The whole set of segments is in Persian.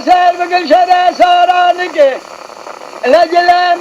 سر بگل شده سارانی که لجلم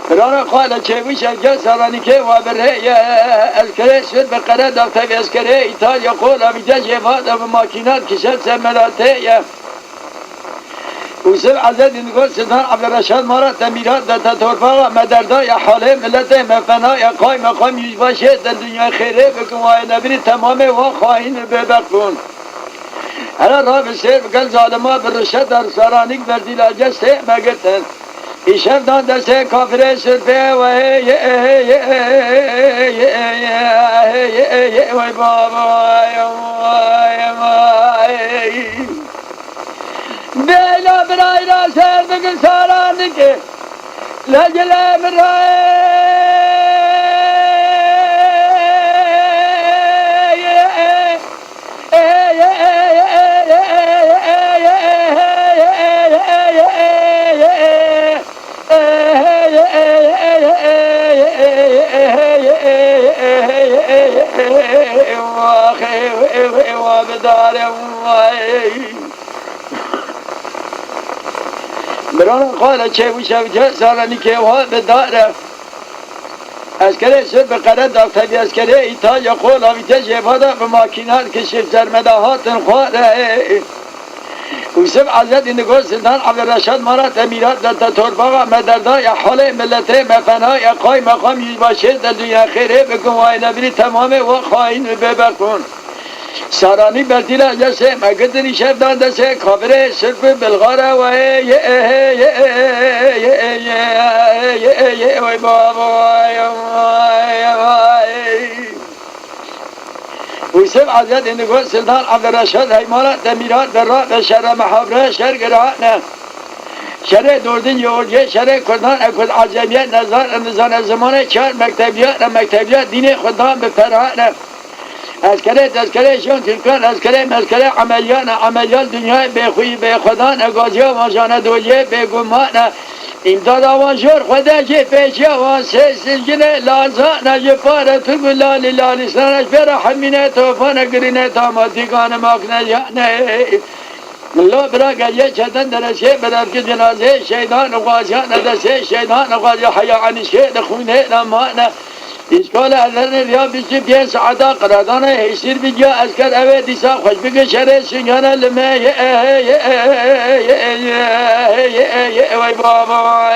برای قال چه ویش جل سرانی که و بره اسکره شد به قرار دفتر اسکره ایتالیا قول امیده جواد و ماکینات کشد سملاته وسب عزت نقول سلطان عبد الرشاد مرا تمیرات در تورفا مدردای حاله ملت مفنای قایم مقام یجباشه در دنیا خیره بکن و نبری تمام و خواهین ببکن هر را بسیر بکن ظالما برشد در سرانیک بردیل آجسته مگتن ایشب دان دسته کافر سرپه و وی بابا بیلا برای را سر بگن سارانی که لجل بران قال چه ویشه جه سالانی که وها بداره اسکره سر به قرد دافتری اسکره ایتالیا قول آویته جواده به ماکینات که شفت زرمدهات خواره وسب عزت نگو سلطان عبدالرشاد مرات امیرات در تورباغ مدردای حال ملت مفنای قای مقام یجباشه در دنیا خیره بکن و نبری تمام و خواهین ببکن سارانی بردیل اجسه مگدنی شب داندسه کابره صرف بلغاره و وی بابا وسب عزت نگو سلطان عبدالرشاد حیمانات امیرات در راه شهر محابره شهر گرهانه شهر دوردین یورجه شهر کردان اکد عجمیت نظان زمان چهار مکتبیات دین خودان به فرهانه اسکره شون ترکان اسکره مسکره عملیات دنیای بخوی به خودان اگازی و ماجانه دویه به گمان امداد آوانشور خوده چه پیچه آوان سجنه لازانه جه پاره تو گلالی لالیستانش بره حمینه توفانه گرینه تاماتیگان ماکنه جانه الله برا گیه چتن درسه برد که جنازه شیطان غازیان دسته شیطان غازی حیاانی شید خونه نمانه اشکال هزار ریا بیشتر پیش ساعتا قرادانه حسیر بیجا اسکر اوه دیسا خوش بگه شره سنگانه لمه وی بابا